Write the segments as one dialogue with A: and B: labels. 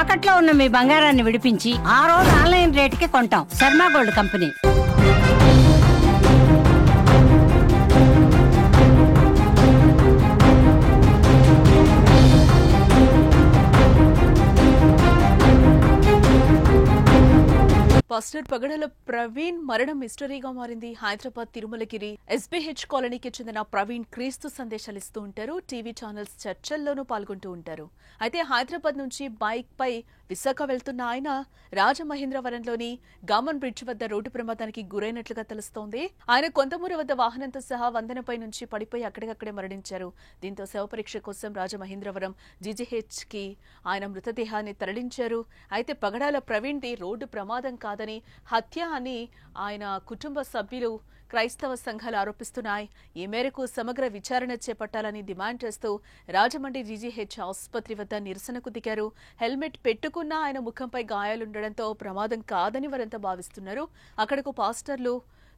A: తాకట్లో ఉన్న మీ బంగారాన్ని విడిపించి ఆ రోజు ఆన్లైన్ రేటుకి కొంటాం. Sharma gold company.
B: పాస్టర్ పగడాల ప్రవీణ్ మరణం మిస్టరీగా మారింది. హైదరాబాద్ తిరుమలగిరి ఎస్బీహెచ్ కాలనీకి చెందిన ప్రవీణ్ క్రీస్తు సందేశాలు ఇస్తూ ఉంటారు. టీవీ ఛానల్స్ చర్చల్లోనూ పాల్గొంటూ ఉంటారు. అయితే హైదరాబాద్ నుంచి బైక్ పై విశాఖ వెళ్తున్న ఆయన రాజమహేంద్రవరంలోని గామన్ బ్రిడ్జ్ వద్ద రోడ్డు ప్రమాదానికి గురైనట్లుగా తెలుస్తోంది. ఆయన కొంతమూరు వద్ద వాహనంతో సహా వంతెనపై నుంచి పడిపోయి అక్కడికక్కడే మరణించారు. దీంతో శవ పరీక్ష కోసం రాజమహేంద్రవరం జీజీహెచ్ కి ఆయన మృతదేహాన్ని తరలించారు. అయితే పగడాల ప్రవీణ్ ది రోడ్డు ప్రమాదం కాదని, హత్య అని ఆయన కుటుంబ సభ్యులు, క్రైస్తవ సంఘాలు ఆరోపిస్తున్నాయి. ఈ మేరకు సమగ్ర విచారణ చేపట్టాలని డిమాండ్ చేస్తూ రాజమండ్రి జీజీహెచ్ ఆసుపత్రి వద్ద నిరసనకు దిగారు. హెల్మెట్ పెట్టుకున్నా ఆయన ముఖంపై గాయాలుండడంతో ప్రమాదం కాదని వారంతా భావిస్తున్నారు. అక్కడకు పాస్టర్లు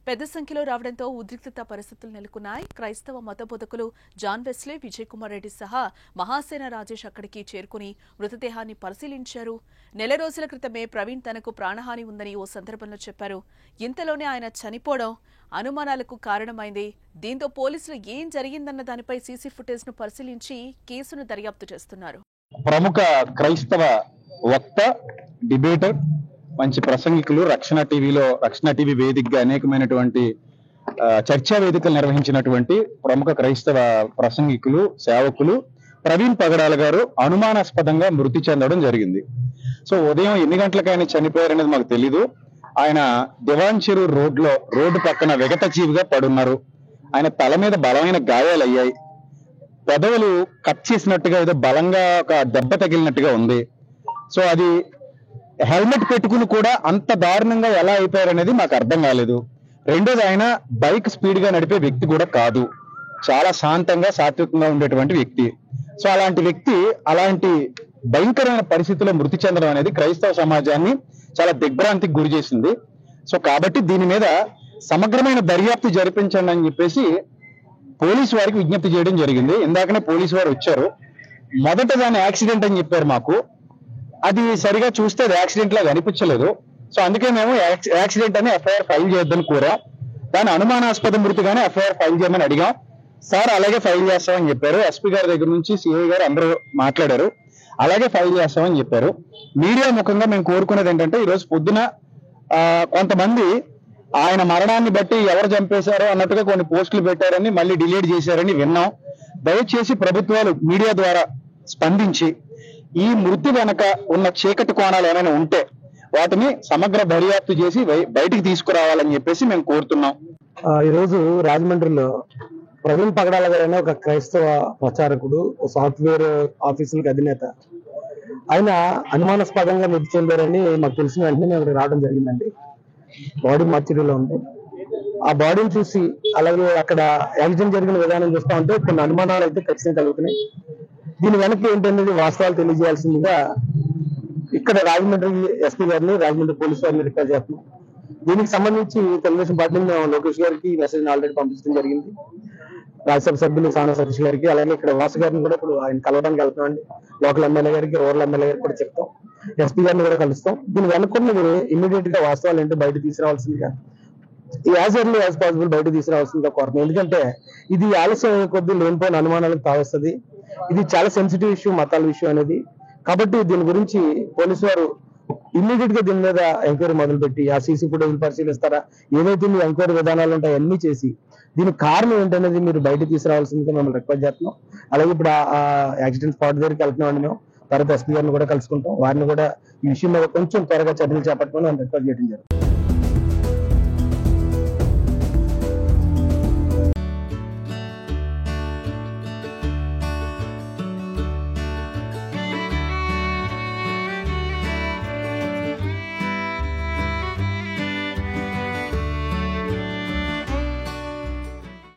B: పెద్ద సంఖ్యలో రావడంతో ఉద్రిక్తత పరిస్థితులు నెలకొన్నాయి. క్రైస్తవ మత బోధకులు జాన్ వెస్లీ, విజయ్ కుమార్ రెడ్డి సహా మహాసేన రాజేష్ అక్కడికి చేరుకుని మృతదేహాన్ని పరిశీలించారు. నెల రోజుల క్రితమే ప్రవీణ్ తనకు ప్రాణహాని ఉందని ఓ సందర్భంలో చెప్పారు. ఇంతలోనే ఆయన చనిపోవడం అనుమానాలకు కారణమైంది. దీంతో పోలీసులు ఏం జరిగిందన్న దానిపై సీసీ ఫుటేజ్ ను పరిశీలించి కేసును దర్యాప్తు చేస్తున్నారు.
C: ప్రముఖ క్రైస్తవ వక్త, డిబేటర్, మంచి ప్రసంగికులు, రక్షణ టీవీ వేదికగా అనేకమైనటువంటి చర్చా వేదికలు నిర్వహించినటువంటి ప్రముఖ క్రైస్తవ ప్రసంగికులు, సేవకులు ప్రవీణ్ పగడాల గారు అనుమానాస్పదంగా మృతి చెందడం జరిగింది. సో ఉదయం ఎన్ని గంటలకు ఆయన చనిపోయారనేది మాకు తెలీదు. ఆయన దివాన్ చెరువు రోడ్డు పక్కన విగత జీవిగా పడున్నారు. ఆయన తల మీద బలమైన గాయాలు అయ్యాయి. పెదవులు కట్ చేసినట్టుగా ఏదో బలంగా ఒక దెబ్బ తగిలినట్టుగా ఉంది. సో అది హెల్మెట్ పెట్టుకుని కూడా అంత దారుణంగా ఎలా అయిపోయారనేది మాకు అర్థం కాలేదు. రెండోది, ఆయన బైక్ స్పీడ్ గా నడిపే వ్యక్తి కూడా కాదు. చాలా శాంతంగా, సాత్వికంగా ఉండేటువంటి వ్యక్తి. సో అలాంటి వ్యక్తి అలాంటి భయంకరమైన పరిస్థితుల్లో మృతి చెందడం అనేది క్రైస్తవ సమాజాన్ని చాలా దిగ్భ్రాంతికి గురి చేసింది. సో కాబట్టి దీని మీద సమగ్రమైన దర్యాప్తు జరిపించండి అని చెప్పేసి పోలీసు వారికి విజ్ఞప్తి చేయడం జరిగింది. ఇందాకనే పోలీసు వారు వచ్చారు. మొదట దాన్ని యాక్సిడెంట్ అని చెప్పారు మాకు. అది సరిగా చూస్తే అది యాక్సిడెంట్ లాగా అనిపించలేదు. సో అందుకే మేము యాక్సిడెంట్ అని ఎఫ్ఐఆర్ ఫైల్ చేయొద్దని కోరాం. దాని అనుమానాస్పద మృతిగానే ఎఫ్ఐఆర్ ఫైల్ చేయమని అడిగాం. సార్ అలాగే ఫైల్ చేస్తామని చెప్పారు. ఎస్పీ గారి దగ్గర నుంచి సిఐ గారు అందరూ మాట్లాడారు. అలాగే ఫైల్ చేస్తామని చెప్పారు. మీడియా ముఖంగా మేము కోరుకునేది ఏంటంటే, ఈ రోజు పొద్దున కొంతమంది ఆయన మరణాన్ని బట్టి ఎవరు చంపేశారో అన్నట్టుగా కొన్ని పోస్టులు పెట్టారని, మళ్ళీ డిలీట్ చేశారని విన్నాం. దయచేసి ప్రభుత్వాలు మీడియా ద్వారా స్పందించి ఈ మృతి వెనక ఉన్న చీకటి కోణాలు ఏమైనా ఉంటే వాటిని సమగ్ర దర్యాప్తు చేసి బయటికి తీసుకురావాలని చెప్పేసి మేము కోరుతున్నాం.
D: ఈరోజు రాజమండ్రిలో ప్రవీణ్ పగడాల గారు అనే ఒక క్రైస్తవ ప్రచారకుడు, సాఫ్ట్వేర్ ఆఫీసులకు అధినేత, ఆయన అనుమానాస్పదంగా మృతి చెందారని మాకు తెలిసిన వెంటనే మేము రావడం జరిగిందండి. బాడీ మార్చిరీలో ఉంది. ఆ బాడీని చూసి, అలాగే అక్కడ యాక్సిడెంట్ జరిగిన విధానం చూస్తా ఉంటే కొన్ని అనుమానాలు అయితే ఖచ్చితంగా కలుగుతున్నాయి. దీని వెనక్కి ఏంటనేది వాస్తవాలు తెలియజేయాల్సిందిగా ఇక్కడ రాజమండ్రి ఎస్పీ గారిని, రాజమండ్రి పోలీసు వారిని రిక్వెస్ట్ చేస్తున్నాం. దీనికి సంబంధించి తెలుగుదేశం పార్టీ మేము లోకేష్ గారికి మెసేజ్ ఆల్రెడీ పంపించడం జరిగింది. రాజ్యసభ సభ్యులు సానా సతీష్ గారికి, అలాగే ఇక్కడ వాసు గారిని కూడా ఇప్పుడు ఆయన కలవడానికి వెళ్తున్నామండి. లోకల్ ఎమ్మెల్యే గారికి, రూరల్ ఎమ్మెల్యే గారికి కూడా చెప్తాం. ఎస్పీ గారిని కూడా కలుస్తాం. దీని వెనుకున్నది ఇమ్మీడియట్ గా వాస్తవాలు ఏంటో బయట తీసుకురావాల్సిందిగా, యాజ్ ఎర్లీ యాజ్ పాసిబుల్ బయట తీసుకురావాల్సిందిగా కోరుతున్నాం. ఎందుకంటే ఇది ఆలస్యం కొద్ది లేనిపోయిన అనుమానాలకు తావస్తుంది. ఇది చాలా సెన్సిటివ్ ఇష్యూ, మతాల విషయం అనేది. కాబట్టి దీని గురించి పోలీసు వారు ఇమ్మీడియట్ గా దీని మీద ఎంక్వైరీ మొదలుపెట్టి ఆ సీసీ ఫుటేజ్ పరిశీలిస్తారా, ఏవైతే మీ ఎంక్వైరీ విధానాలు ఉంటాయో అన్ని చేసి దీనికి కారణం ఏంటనేది మీరు బయట తీసుకురావాల్సిందిగా మిమ్మల్ని రిక్వెస్ట్ చేస్తున్నాం. అలాగే ఇప్పుడు ఆ యాక్సిడెంట్ స్పాట్ దగ్గరికి వెళ్తున్నామండి మేము. తర్వాత ఎస్పీ గారిని కూడా కలుసుకుంటాం. వారిని కూడా ఈ విషయం మీద కొంచెం త్వరగా చర్యలు చేపట్టుకొని రిక్వెస్ట్ చేయడం జరుగుతుంది.